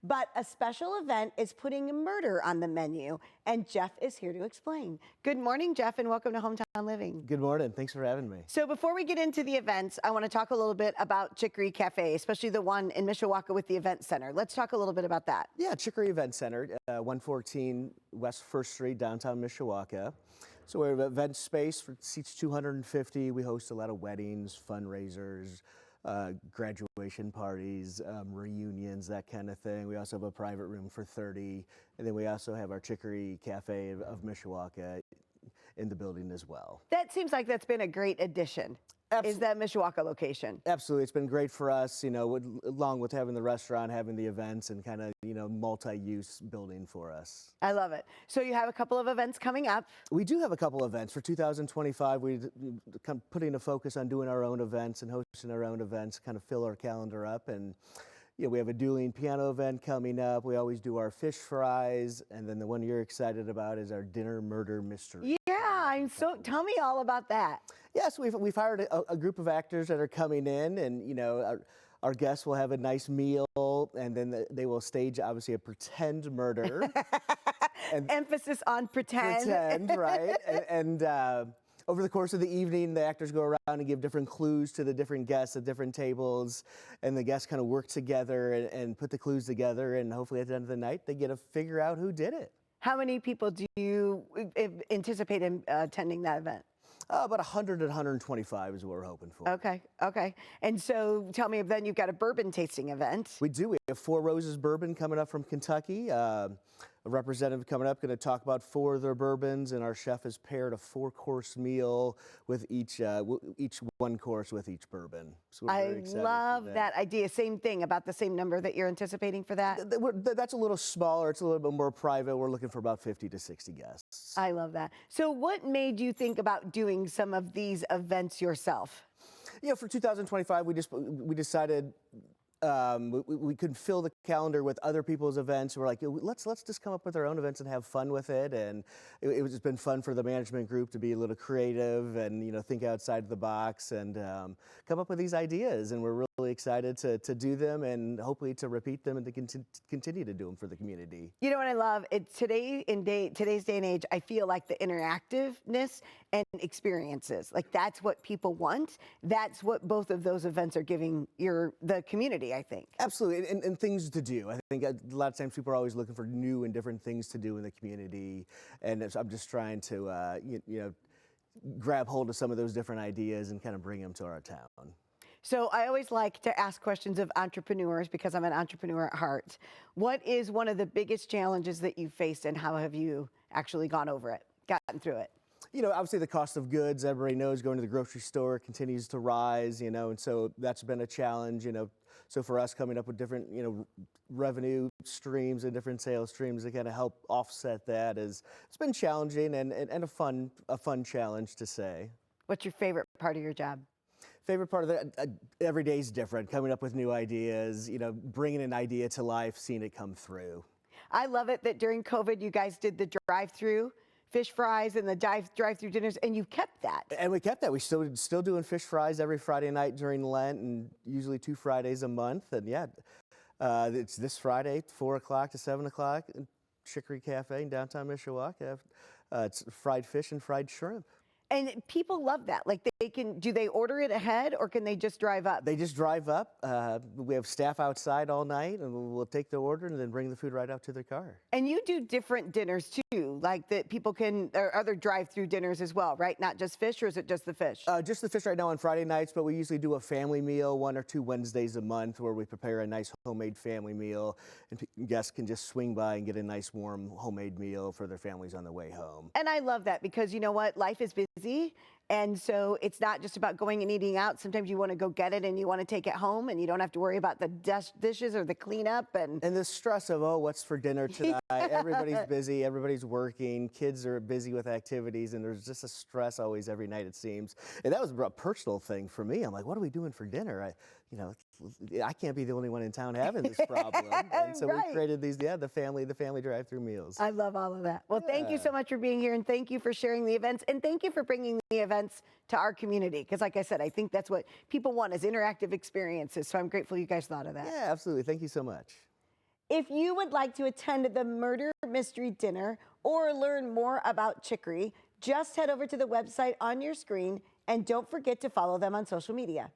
but a special event is putting murder on the menu, and Jeff is here to explain. Good morning, Jeff, and welcome to Hometown Living. Good morning. Thanks for having me. So before we get into the events, I want to talk a little bit about Chicory Cafe, especially the one in Mishawaka with the event center. Let's talk a little bit about that. Yeah, Chicory Event Center, 114 West 1st Street, downtown Mishawaka. So we have an event space for seats 250. We host a lot of weddings, fundraisers, graduation parties, reunions, that kind of thing. We also have a private room for 30. And then we also have our Chicory Cafe of Mishawaka in the building as well. That seems like that's been a great addition. Is that Mishawaka location? Absolutely. It's been great for us, you know, along with having the restaurant, having the events, and kind of, you know, multi-use building for us. I love it. So you have a couple of events coming up. We do have a couple of events. For 2025, we're putting a focus on doing our own events and hosting our own events, kind of fill our calendar up. And yeah, we have a dueling piano event coming up. We always do our fish fries. And then the one you're excited about is our dinner murder mystery. Yeah, tell me all about that. Yes, we've hired a group of actors that are coming in, and you know, our guests will have a nice meal, and then they will stage obviously a pretend murder. And emphasis on pretend. Pretend, right? And over the course of the evening, the actors go around and give different clues to the different guests at different tables, and the guests kind of work together and put the clues together, and hopefully at the end of the night, they get to figure out who did it. How many people do you anticipate attending that event? About 100 to 125 is what we're hoping for. Okay. And so tell me, then you've got a bourbon tasting event. We do. We have Four Roses Bourbon coming up from Kentucky. A representative coming up going to talk about 4 of their bourbons, and our chef has paired a 4-course meal with each one course with each bourbon. So we're very excited. I love that idea. Same thing, about the same number that you're anticipating for that? That's a little smaller. It's a little bit more private. We're looking for about 50 to 60 guests. I love that. So what made you think about doing some of these events yourself? You know, for 2025, we decided we could fill the calendar with other people's events. We're like, let's just come up with our own events and have fun with it. And it's been fun for the management group to be a little creative and, you know, think outside the box and come up with these ideas. And we're really excited to do them and hopefully to repeat them and to continue to do them for the community. You know what I love? Today's day and age, I feel like the interactiveness and experiences, like that's what people want. That's what both of those events are giving the community, I think. Absolutely, and things to do. I think a lot of times people are always looking for new and different things to do in the community, and I'm just trying to, you know, grab hold of some of those different ideas and kind of bring them to our town. So I always like to ask questions of entrepreneurs because I'm an entrepreneur at heart. What is one of the biggest challenges that you've faced, and how have you actually gone over it, gotten through it? You know, obviously the cost of goods, everybody knows, going to the grocery store continues to rise, you know, and so that's been a challenge, you know. So for us, coming up with different, you know, revenue streams and different sales streams to kind of help offset that it's been challenging and a fun challenge to say. What's your favorite part of your job? Favorite part of that, every day is different, coming up with new ideas, you know, bringing an idea to life, seeing it come through. I love it that during COVID, you guys did the drive-through fish fries and the drive-through dinners, and you've kept that. And we kept that. We still doing fish fries every Friday night during Lent, and usually 2 Fridays a month. And yeah, it's this Friday, 4 o'clock to 7 o'clock, in Chicory Cafe in downtown Mishawaka. It's fried fish and fried shrimp. And people love that. Like, do they order it ahead, or can they just drive up? They just drive up. We have staff outside all night, and we'll take the order and then bring the food right out to their car. And you do different dinners too, like that people can, or other drive-through dinners as well, right? Not just fish, or is it just the fish? Just the fish right now on Friday nights, but we usually do a family meal 1 or 2 Wednesdays a month where we prepare a nice homemade family meal, and guests can just swing by and get a nice warm homemade meal for their families on the way home. And I love that because, you know what, life is busy. And so it's not just about going and eating out. Sometimes you want to go get it and you want to take it home, and you don't have to worry about the dishes or the cleanup. And the stress of, oh, what's for dinner tonight? Everybody's busy, everybody's working, kids are busy with activities, and there's just a stress always every night, it seems. And that was a personal thing for me. I'm like, what are we doing for dinner? I can't be the only one in town having this problem. And so right. We created these, the family drive-through meals. I love all of that. Well, thank you so much for being here, and thank you for sharing the events, and thank you for bringing the events to our community. Because like I said, I think that's what people want, is interactive experiences. So I'm grateful you guys thought of that. Yeah, absolutely. Thank you so much. If you would like to attend the Murder Mystery Dinner or learn more about Chicory, just head over to the website on your screen and don't forget to follow them on social media.